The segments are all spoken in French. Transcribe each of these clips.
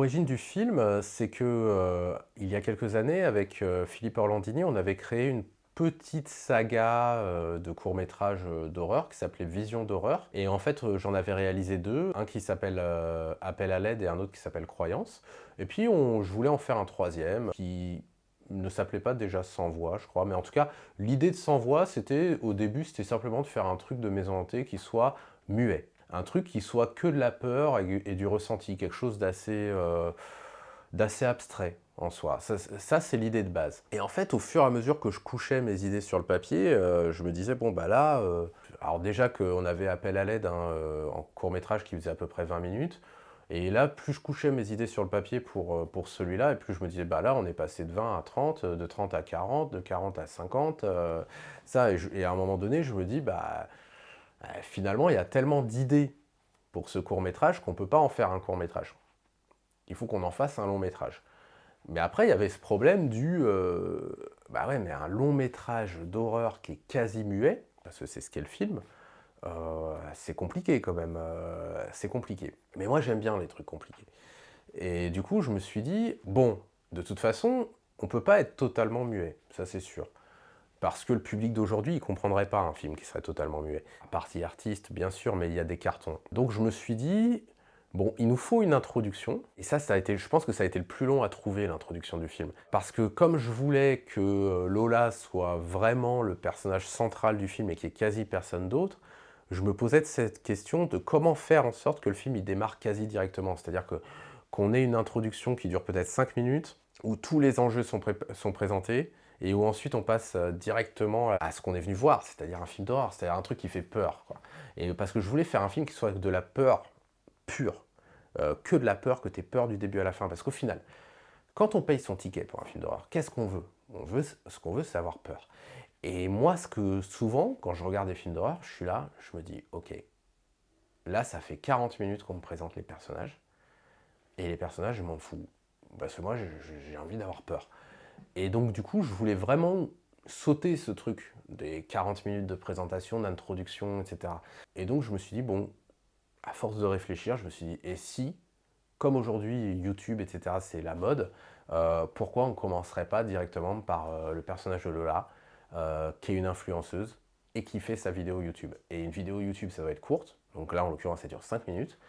l'origine du film, c'est que, il y a quelques années avec, Philippe Orlandini, on avait créé une petite saga, de courts-métrages, d'horreur qui s'appelait Vision d'horreur et en fait, j'en avais réalisé 2, un qui s'appelle, Appel à l'aide et un autre qui s'appelle Croyance et puis je voulais en faire un troisième qui ne s'appelait pas déjà Sans voix, je crois, mais en tout cas, l'idée de Sans voix, c'était au début, c'était simplement de faire un truc de maison hantée qui soit muet. Un truc qui soit que de la peur et du ressenti, quelque chose d'assez abstrait en soi. Ça, c'est l'idée de base. Et en fait, au fur et à mesure que je couchais mes idées sur le papier, je me disais, bon, bah là, alors déjà qu'on avait Appel à l'aide hein, en court-métrage qui faisait à peu près 20 minutes, et là, plus je couchais mes idées sur le papier pour celui-là, et plus je me disais, bah là, on est passé de 20 à 30, de 30 à 40, de 40 à 50, ça, et à un moment donné, je me dis, bah, finalement, il y a tellement d'idées pour ce court-métrage qu'on ne peut pas en faire un court-métrage. Il faut qu'on en fasse un long-métrage. Mais après, il y avait ce problème bah ouais, mais un long-métrage d'horreur qui est quasi muet, parce que c'est ce qu'est le film, c'est compliqué quand même, c'est compliqué. Mais moi, j'aime bien les trucs compliqués. Et du coup, je me suis dit, bon, de toute façon, on ne peut pas être totalement muet, ça c'est sûr. Parce que le public d'aujourd'hui, il ne comprendrait pas un film qui serait totalement muet. À partie artiste, bien sûr, mais il y a des cartons. Donc je me suis dit, bon, il nous faut une introduction. Et ça a été, je pense que ça a été le plus long à trouver, l'introduction du film. Parce que comme je voulais que Lola soit vraiment le personnage central du film et qu'il n'y ait quasi personne d'autre, je me posais cette question de comment faire en sorte que le film il démarre quasi directement. C'est-à-dire qu'on ait une introduction qui dure peut-être 5 minutes, où tous les enjeux sont présentés, et où ensuite on passe directement à ce qu'on est venu voir, c'est-à-dire un film d'horreur, c'est-à-dire un truc qui fait peur, quoi. Et parce que je voulais faire un film qui soit de la peur pure, que de la peur, que tu aies peur du début à la fin. Parce qu'au final, quand on paye son ticket pour un film d'horreur, qu'est-ce qu'on veut? Ce qu'on veut, c'est avoir peur. Et moi, souvent, quand je regarde des films d'horreur, je suis là, je me dis, ok, là, ça fait 40 minutes qu'on me présente les personnages, et les personnages, je m'en fous. Parce que moi, j'ai envie d'avoir peur. Et donc, du coup, je voulais vraiment sauter ce truc des 40 minutes de présentation, d'introduction, etc. Et donc, je me suis dit, bon, à force de réfléchir, je me suis dit, et si, comme aujourd'hui, YouTube, etc., c'est la mode, pourquoi on ne commencerait pas directement par le personnage de Lola, qui est une influenceuse, et qui fait sa vidéo YouTube. Et une vidéo YouTube, ça doit être courte, donc là, en l'occurrence, ça dure 5 minutes.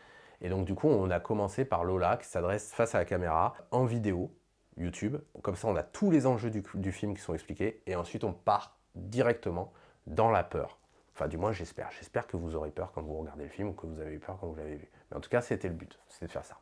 Et donc, du coup, on a commencé par Lola, qui s'adresse face à la caméra, en vidéo, YouTube. Comme ça, on a tous les enjeux du film qui sont expliqués, et ensuite, on part directement dans la peur. Enfin, du moins, j'espère. J'espère que vous aurez peur quand vous regardez le film, ou que vous avez eu peur quand vous l'avez vu. Mais en tout cas, c'était le but, c'était de faire ça.